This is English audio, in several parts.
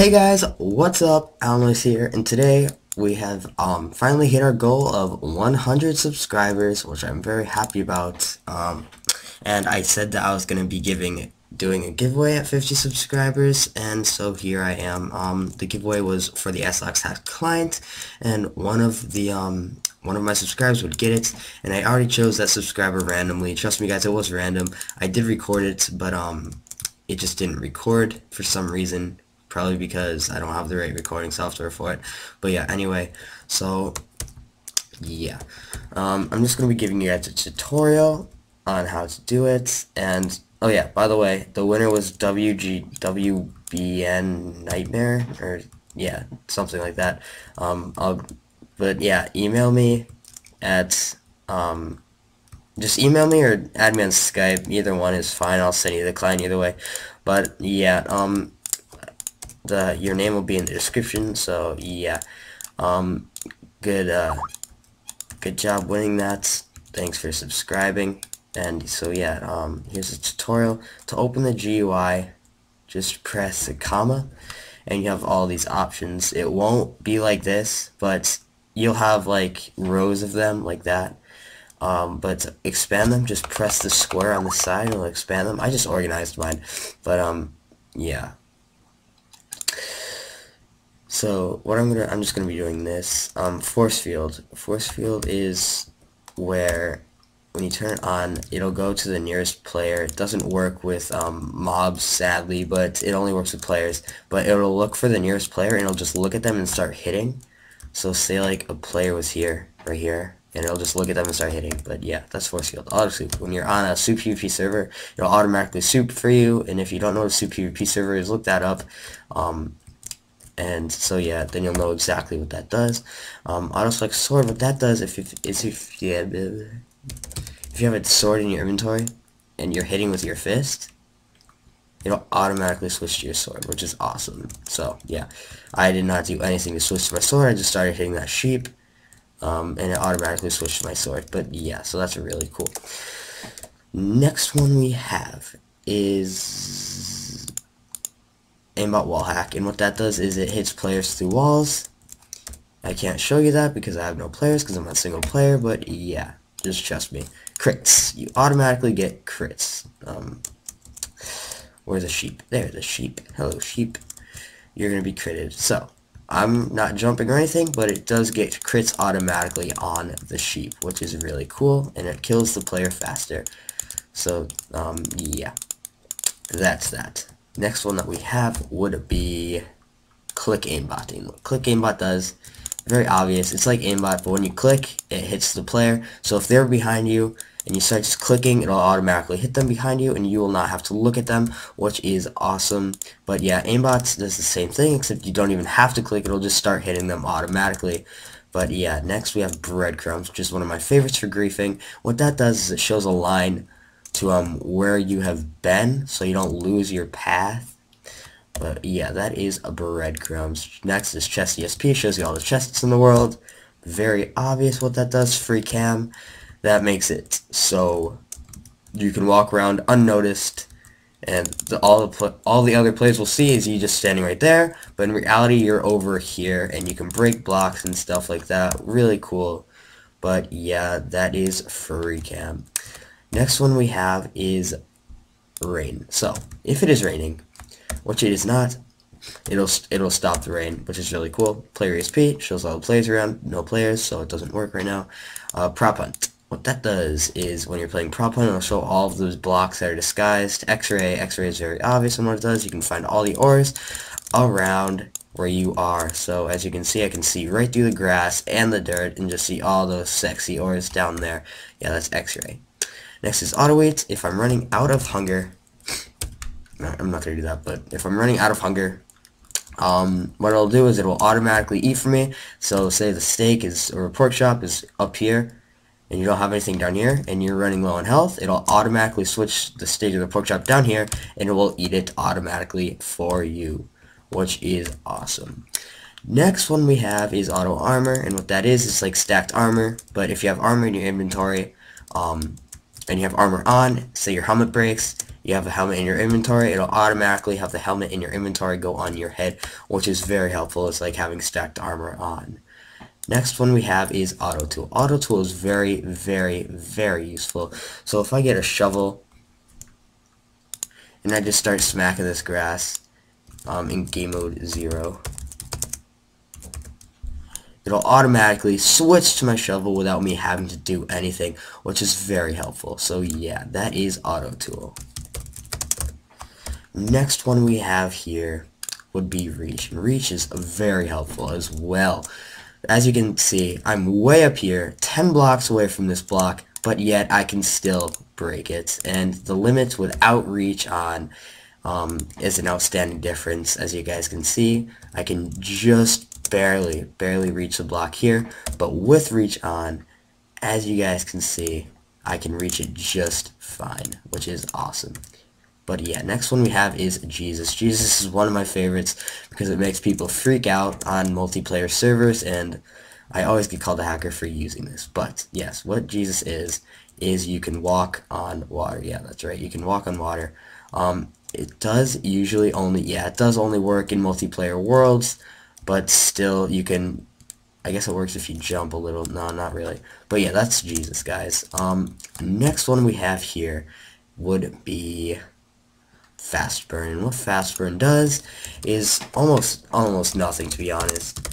Hey guys, what's up? Almost here, and today we have finally hit our goal of 100 subscribers, which I'm very happy about. And I said that I was gonna be doing a giveaway at 50 subscribers, and so here I am. The giveaway was for the SLX Hack client, and one of my subscribers would get it, and I already chose that subscriber randomly. Trust me, guys, it was random. I did record it, but it just didn't record for some reason. Probably because I don't have the right recording software for it. But yeah, anyway, so yeah, I'm just gonna be giving you guys a tutorial on how to do it. And oh yeah, by the way, the winner was WBN Nightmare, or yeah, something like that. But yeah, email me at just email me or add me on Skype. Either one is fine. I'll send you the client either way. But yeah, your name will be in the description, so yeah, good job winning that. Thanks for subscribing. And so yeah, here's a tutorial. To open the GUI, just press a comma and you have all these options. It won't be like this, but you'll have like rows of them like that. But to expand them, just press the square on the side and it'll expand them. I just organized mine, but yeah. So what I'm just gonna be doing this. Force field. Force field is where when you turn it on, it'll go to the nearest player. It doesn't work with mobs, sadly, but it only works with players. But it'll look for the nearest player and it'll just look at them and start hitting. So say like a player was here, right here, and it'll just look at them and start hitting. But yeah, that's force field. Auto soup. When you're on a soup PvP server, it'll automatically soup for you. And if you don't know what a soup PvP server is, look that up. And so yeah, then you'll know exactly what that does. Auto select sword, what that does if you have a sword in your inventory and you're hitting with your fist, it'll automatically switch to your sword, which is awesome. So yeah, I did not do anything to switch to my sword. I just started hitting that sheep, and it automatically switched to my sword. But yeah, so that's really cool. Next one we have is aimbot wall hack, and what that does is it hits players through walls. I can't show you that because I have no players because I'm a single player, but yeah, just trust me. Crits. You automatically get crits. Where's the sheep? There's the sheep. Hello, sheep. You're gonna be critted. So I'm not jumping or anything, but it does get crits automatically on the sheep, which is really cool, and it kills the player faster. So yeah, that's that. Next one that we have would be click aimbotting. What click aimbot does, very obvious. It's like aimbot, but when you click, it hits the player. So if they're behind you and you start just clicking, it'll automatically hit them behind you, and you will not have to look at them, which is awesome. But yeah, aimbot does the same thing, except you don't even have to click. It'll just start hitting them automatically. But yeah, next we have breadcrumbs, which is one of my favorites for griefing. What that does is it shows a line to where you have been, so you don't lose your path. But yeah, that is a breadcrumbs. Next is chest ESP, shows you all the chests in the world. Very obvious what that does. Free cam, that makes it so you can walk around unnoticed, and all the other players will see is you just standing right there. But in reality, you're over here, and you can break blocks and stuff like that. Really cool. But yeah, that is free cam. Next one we have is rain. So if it is raining, which it is not, it'll stop the rain, which is really cool. Player ESP shows all the players around, no players, so it doesn't work right now. Prop hunt. What that does is when you're playing prop hunt, it'll show all of those blocks that are disguised. X-ray. X-ray is very obvious in what it does. You can find all the ores around where you are. So as you can see, I can see right through the grass and the dirt and just see all those sexy ores down there. Yeah, that's X-ray. Next is auto wait. If I'm running out of hunger, no, I'm not going to do that, but if I'm running out of hunger, what it'll do is it will automatically eat for me. So say the steak or a pork chop is up here, and you don't have anything down here, and you're running low on health, it'll automatically switch the steak or the pork chop down here, and it will eat it automatically for you, which is awesome. Next one we have is auto armor, and what that is, it's like stacked armor, but if you have armor in your inventory, and you have armor on, say your helmet breaks, you have a helmet in your inventory, it'll automatically have the helmet in your inventory go on your head, which is very helpful. It's like having stacked armor on. Next one we have is Auto Tool. Auto Tool is very, very, very useful. So if I get a shovel and I just start smacking this grass in game mode 0, it'll automatically switch to my shovel without me having to do anything, which is very helpful. So yeah, that is Auto Tool. Next one we have here would be Reach. And Reach is very helpful as well. As you can see, I'm way up here, 10 blocks away from this block, but yet I can still break it. And the limit without Reach on is an outstanding difference. As you guys can see, I can just barely reach the block here, but with Reach on, as you guys can see, I can reach it just fine, which is awesome. But yeah, next one we have is Jesus. Jesus is one of my favorites because it makes people freak out on multiplayer servers, and I always get called a hacker for using this. But yes, what Jesus is you can walk on water. Yeah, that's right, you can walk on water. It does usually only, it does only work in multiplayer worlds, but still you can, I guess it works if you jump a little. No, not really. But yeah, that's Jesus, guys. Next one we have here would be Fast Burn. And what Fast Burn does is almost nothing, to be honest.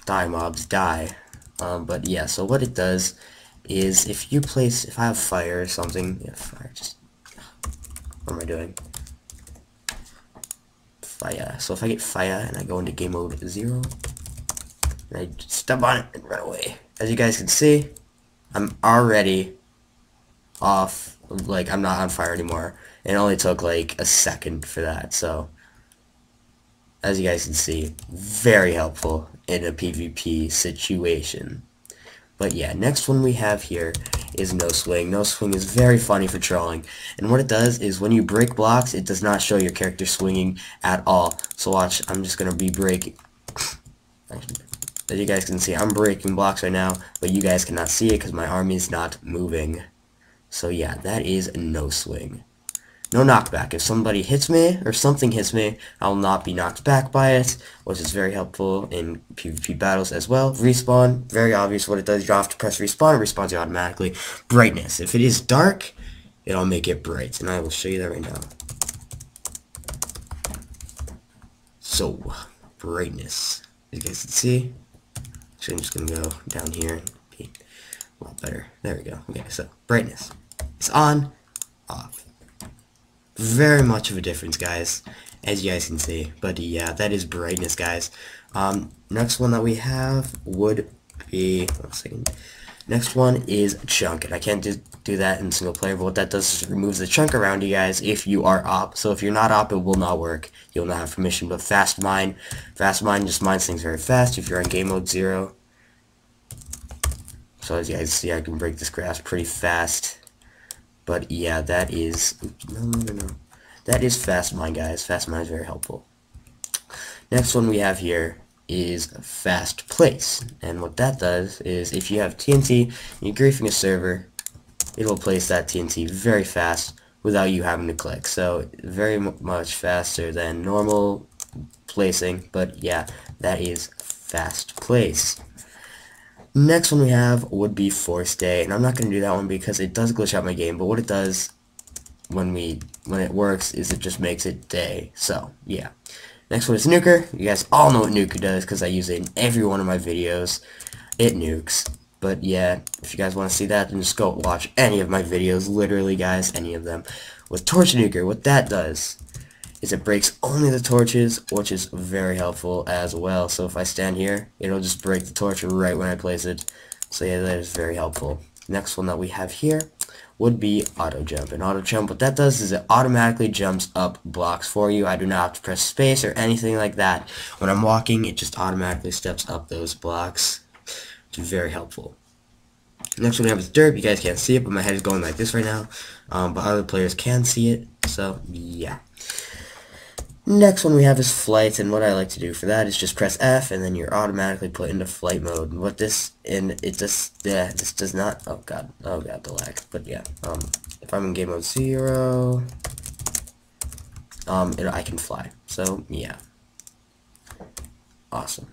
Die mobs, die. But yeah, so what it does is if I have fire or something, fire, what am I doing? Fire. So if I get fire and I go into game mode 0, and I step on it and run away, as you guys can see, I'm already off, like I'm not on fire anymore. It only took like a second for that, so as you guys can see, very helpful in a PvP situation. But yeah, next one we have here is No Swing. No Swing is very funny for trolling, and what it does is when you break blocks, it does not show your character swinging at all. So watch, I'm just gonna be breaking. As you guys can see, I'm breaking blocks right now, but you guys cannot see it because my army is not moving. So yeah, that is No Swing. No knockback. If somebody hits me or something hits me, I will not be knocked back by it, which is very helpful in PvP battles as well. Respawn, very obvious what it does. You don't have to press respawn, it respawns you automatically. Brightness. If it is dark, it'll make it bright, and I will show you that right now. So, brightness. As you guys can see, so I'm just going to go down here and be a lot better. There we go. Okay, so brightness. It's on, off. Very much of a difference, guys, as you guys can see. But yeah, that is brightness, guys. Next one that we have would be, one second. Next one is chunk, and I can't do that in single player, but what that does is it removes the chunk around you guys if you are op. So if you're not op, it will not work. You'll not have permission. But fast mine just mines things very fast if you're in game mode 0. So as you guys see, I can break this grass pretty fast. But yeah, that is, no. That is Fast Mine, guys. Fast Mine is very helpful. Next one we have here is Fast Place. And what that does is if you have TNT and you're griefing a server, it will place that TNT very fast without you having to click. So very much faster than normal placing. But yeah, that is Fast Place. Next one we have would be Force Day, and I'm not going to do that one because it does glitch out my game, but what it does when it works is it just makes it day. So yeah. Next one is Nuker. You guys all know what Nuker does because I use it in every one of my videos. It nukes. But yeah, if you guys want to see that, then just go watch any of my videos, literally guys, any of them. With Torch Nuker, what that does is it breaks only the torches, which is very helpful as well. So if I stand here, it'll just break the torch right when I place it. So yeah, that is very helpful. Next one that we have here would be Auto Jump. And Auto Jump, what that does is it automatically jumps up blocks for you. I do not have to press space or anything like that. When I'm walking, it just automatically steps up those blocks, which is very helpful. Next one we have is Derp. You guys can't see it, but my head is going like this right now. But other players can see it, so yeah. Next one we have is flight, and what I like to do for that is just press F, and then you're automatically put into flight mode. And what this, and it just, yeah, this does not, oh god, the lag. But yeah, if I'm in game mode 0, I can fly. So yeah, awesome.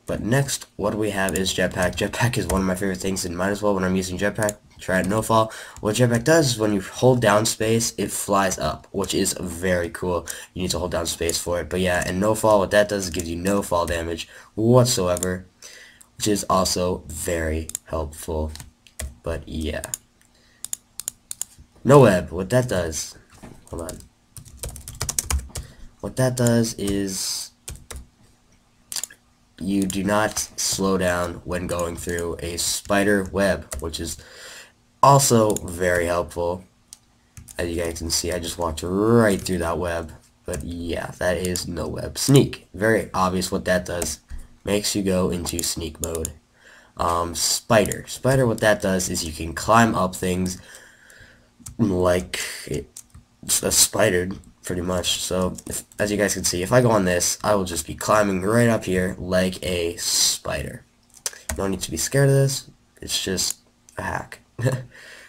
But next, what we have is jetpack. Jetpack is one of my favorite things, and might as well when I'm using jetpack. Try it no fall. What jetpack does is when you hold down space, it flies up, which is very cool. You need to hold down space for it. But yeah, and no fall, what that does is gives you no fall damage whatsoever, which is also very helpful. But yeah. No web, what that does, hold on. What that does is you do not slow down when going through a spider web, which is also very helpful. As you guys can see, I just walked right through that web. But yeah, that is no web. Sneak, very obvious what that does. Makes you go into sneak mode. Spider, what that does is you can climb up things like it's a spider, pretty much. So as you guys can see, if I go on this, I will just be climbing right up here like a spider. No need to be scared of this. It's just a hack.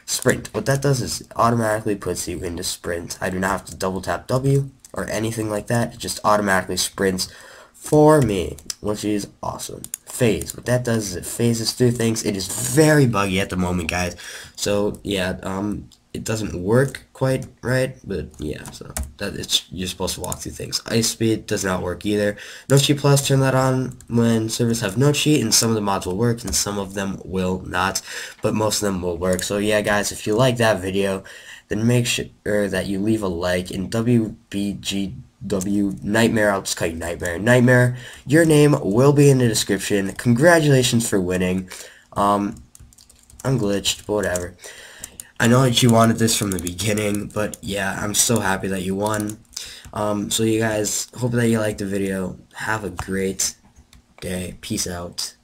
Sprint. What that does is automatically puts you into sprint. I do not have to double tap W or anything like that. It just automatically sprints for me, which is awesome. Phase. What that does is it phases through things. It is very buggy at the moment, guys. So yeah, it doesn't work quite right, but yeah, so you're supposed to walk through things. Ice speed does not work either. No cheat plus, turn that on when servers have no cheat, and some of the mods will work and some of them will not, but most of them will work. So yeah, guys, if you like that video, then make sure that you leave a like. In WBGW Nightmare, I'll just call you Nightmare, your name will be in the description. Congratulations for winning. I'm glitched, but whatever. I know that you wanted this from the beginning, but yeah, I'm so happy that you won. So you guys, hope that you liked the video. Have a great day. Peace out.